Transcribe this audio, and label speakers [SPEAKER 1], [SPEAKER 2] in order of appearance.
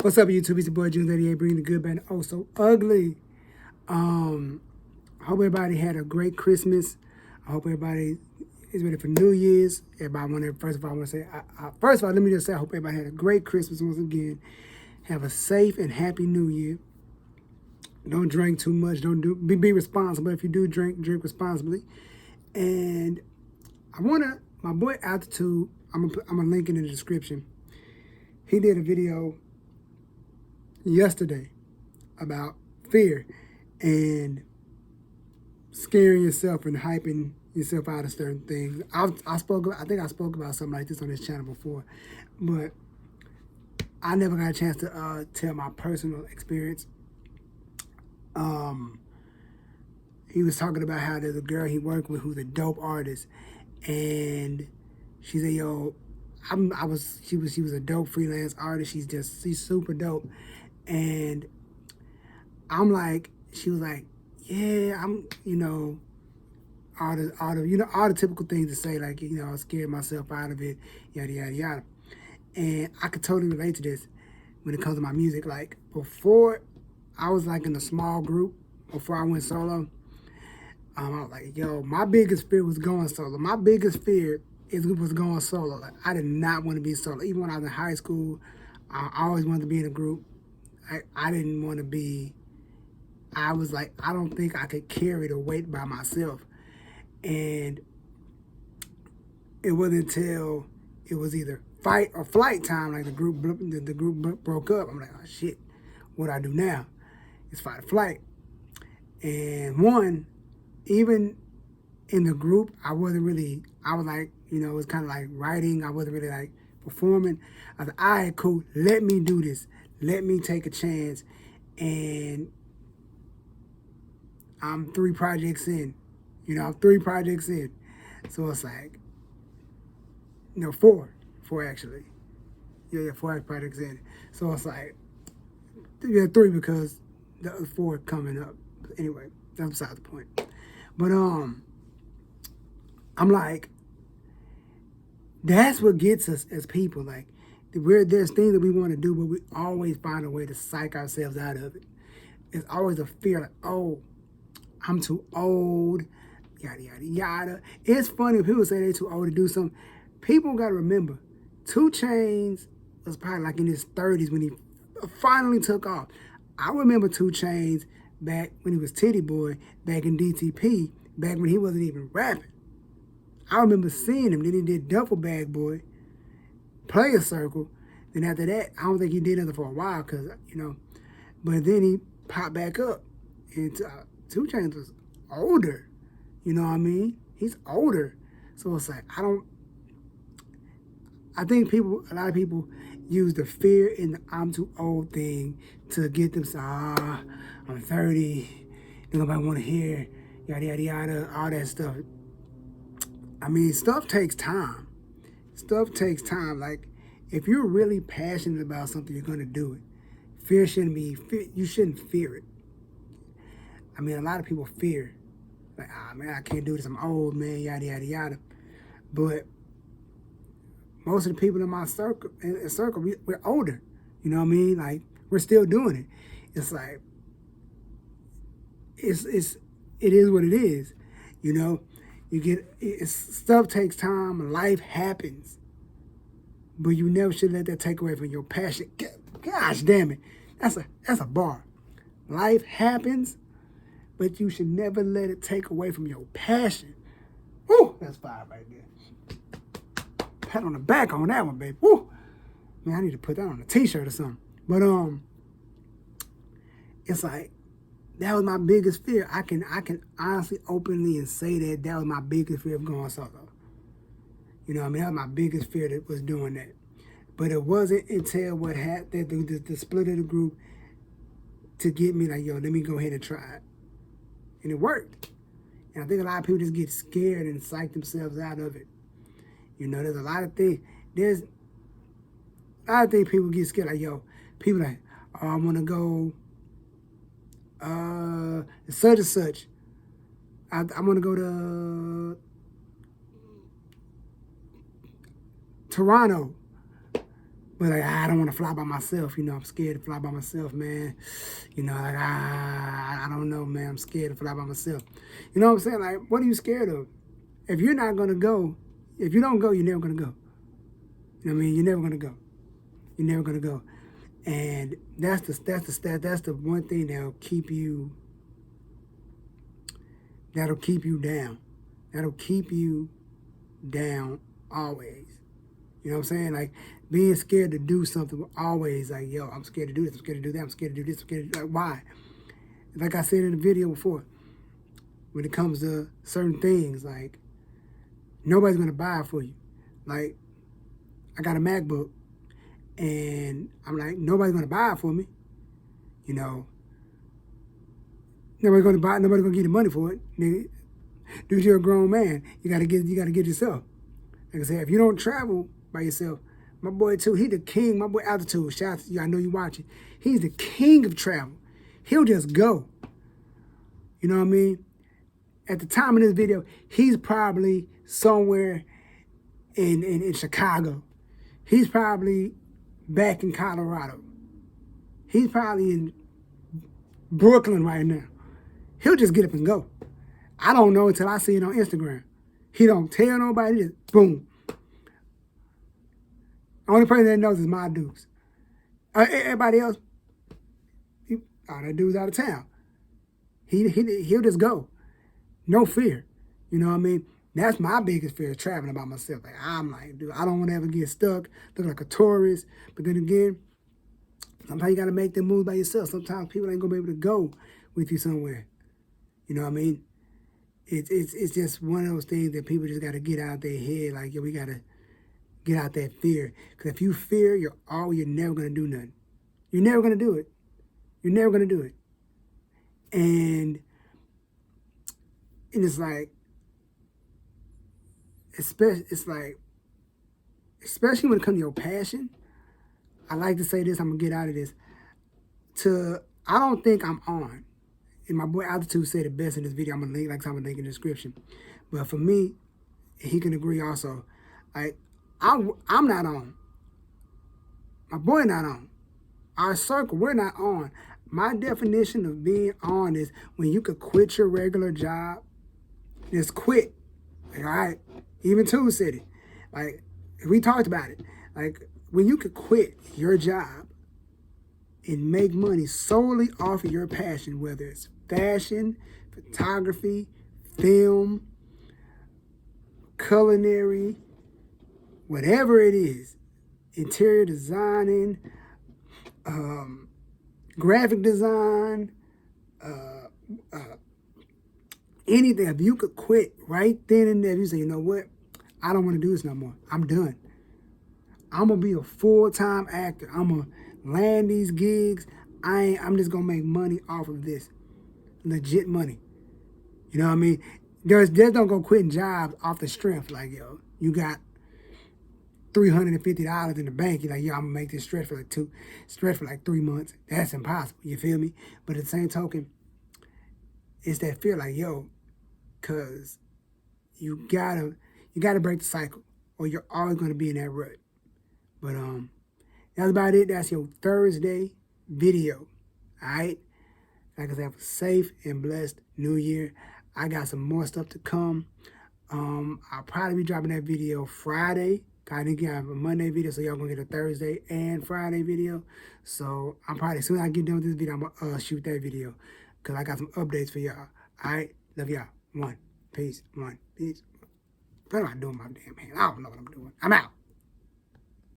[SPEAKER 1] What's up, YouTube? It's your boy JunesEightyEIght, bringing the good, bad, and oh so ugly. Hope everybody had a great Christmas. I hope everybody is ready for New Year's. First of all, let me just say I hope everybody had a great Christmas once again. Have a safe and happy New Year. Don't drink too much. Be responsible. If you do drink responsibly. And my boy Altitude, I'm gonna link in the description. He did a video yesterday about fear and scaring yourself and hyping yourself out of certain things. I think I spoke about something like this on this channel before, but I never got a chance to tell my personal experience. He was talking about how there's a girl he worked with who's a dope artist, and she said, "Yo, she was a dope freelance artist. She's super dope." And I'm like, she was like, yeah, I'm, all the typical things to say, like, I scared myself out of it, yada, yada, yada. And I could totally relate to this when it comes to my music. Like, before I was like in a small group, before I went solo, I was like, yo, my biggest fear was going solo. My biggest fear was going solo. Like, I did not want to be solo. Even when I was in high school, I always wanted to be in a group. I didn't want to be, I was like, I don't think I could carry the weight by myself. And it wasn't until it was either fight or flight time, like the group broke up. I'm like, oh shit, what do I do now? It's fight or flight. And even in the group, I was like, it was kind of like writing. I wasn't really like performing. I was like, all right, cool, let me do this. Let me take a chance. And I'm 3 projects in. I'm 3 projects in. So it's like, 4 actually. Yeah, 4 projects in. So it's like, 3 because the other 4 coming up. But anyway, that's beside the point. But I'm like, that's what gets us as people. Like, there's things that we want to do, but we always find a way to psych ourselves out of it. It's always a fear, like, oh, I'm too old, yada, yada, yada. It's funny when people say they're too old to do something. People got to remember, 2 Chainz was probably like in his 30s when he finally took off. I remember 2 Chainz back when he was Titty Boy, back in DTP, back when he wasn't even rapping. I remember seeing him. Then he did Duffel Bag Boy, Player Circle. Then after that, I don't think he did nothing for a while because, but then he popped back up. And 2 Chainz was older. You know what I mean? He's older. So it's like, I think a lot of people use the fear in the I'm too old thing to get them to, I'm 30. Nobody want to hear, yada, yada, yada, all that stuff. I mean, stuff takes time. Stuff takes time. Like, if you're really passionate about something, you're going to do it. You shouldn't fear it. I mean, a lot of people fear. Like, man, I can't do this. I'm old, man, yada, yada, yada. But most of the people in my circle, we're older. You know what I mean? Like, we're still doing it. It's like, it is what it is. Stuff takes time, life happens. But you never should let that take away from your passion. Gosh damn it. That's a bar. Life happens, but you should never let it take away from your passion. Woo, that's fire right there. Pat on the back on that one, baby. Woo. Man, I need to put that on a t-shirt or something. But it's like, that was my biggest fear. I can honestly, openly, and say that was my biggest fear of going solo. You know what I mean? That was my biggest fear that was doing that. But it wasn't until what happened, the split of the group, to get me like, yo, let me go ahead and try it. And it worked. And I think a lot of people just get scared and psych themselves out of it. There's a lot of things. People get scared. Like, yo, people like, oh, I want to go such and such. I want to go to Toronto. But like, I don't want to fly by myself. You know, I'm scared to fly by myself, man. You know, like, I don't know, man. I'm scared to fly by myself. You know what I'm saying? Like, what are you scared of? If you're not going to go, if you don't go, you're never going to go. You know what I mean? You're never going to go. You're never going to go. And that's the one thing that'll keep you down. That'll keep you down always. You know what I'm saying? Like, being scared to do something always, like, yo, I'm scared to do this, I'm scared to do that, I'm scared to do this, I'm scared to do that. Why? Like I said in the video before, when it comes to certain things, like, nobody's going to buy it for you. Like, I got a MacBook, and I'm like, nobody's going to buy it for me. You know, nobody's going to buy it, nobody's going to give you the money for it. Nigga, dude, you're a grown man. You got to get yourself. Like I said, if you don't travel by yourself, my boy too, he the king. My boy Altitude, shout out to you. I know you watching. He's the king of travel. He'll just go. You know what I mean? At the time of this video, he's probably somewhere in Chicago. He's probably back in Colorado. He's probably in Brooklyn right now. He'll just get up and go. I don't know until I see it on Instagram. He don't tell nobody this. Boom. Only person that knows is my dudes. Everybody else, that dude's out of town. He'll just go. No fear. You know what I mean? That's my biggest fear, traveling by myself. Like, I'm like, dude, I don't want to ever get stuck, look like a tourist. But then again, sometimes you got to make them moves by yourself. Sometimes people ain't going to be able to go with you somewhere. You know what I mean? It's just one of those things that people just got to get out their head. Like, yo, we got to get out that fear. Because if you fear, you're never going to do nothing. You're never going to do it. You're never going to do it. And it's like, especially when it comes to your passion, I like to say this, I'm going to get out of this. I don't think I'm on. And my boy Altitude said it best in this video. I'm going to link in the description. But for me, he can agree also. Like, I'm not on. My boy not on. Our circle, we're not on. My definition of being on is when you could quit your regular job, just quit. Like, all right, even Two said it. Like, we talked about it. Like, when you could quit your job and make money solely off of your passion, whether it's fashion, photography, film, culinary, whatever it is, interior designing, graphic design, anything. If you could quit right then and there, if you say, you know what, I don't want to do this no more. I'm done. I'm going to be a full-time actor. I'm going to land these gigs. I'm just going to make money off of this. Legit money. You know what I mean? Just don't go quitting jobs off the strength. Like, yo, you got $350 in the bank. You're like, yo, I'm going to make this stretch for like 3 months. That's impossible. You feel me? But at the same token, it's that fear like, yo, because you gotta break the cycle or you're always going to be in that rut. But that's about it. That's your Thursday video. All right? Like I said, have a safe and blessed New Year. I got some more stuff to come. I'll probably be dropping that video Friday. I didn't get a Monday video, so y'all gonna get a Thursday and Friday video. So I'm probably, as soon as I get done with this video, I'm gonna shoot that video. Because I got some updates for y'all. All right? Love y'all. One. Peace. One. Peace. What am I doing with my damn hand? I don't know what I'm doing. I'm out.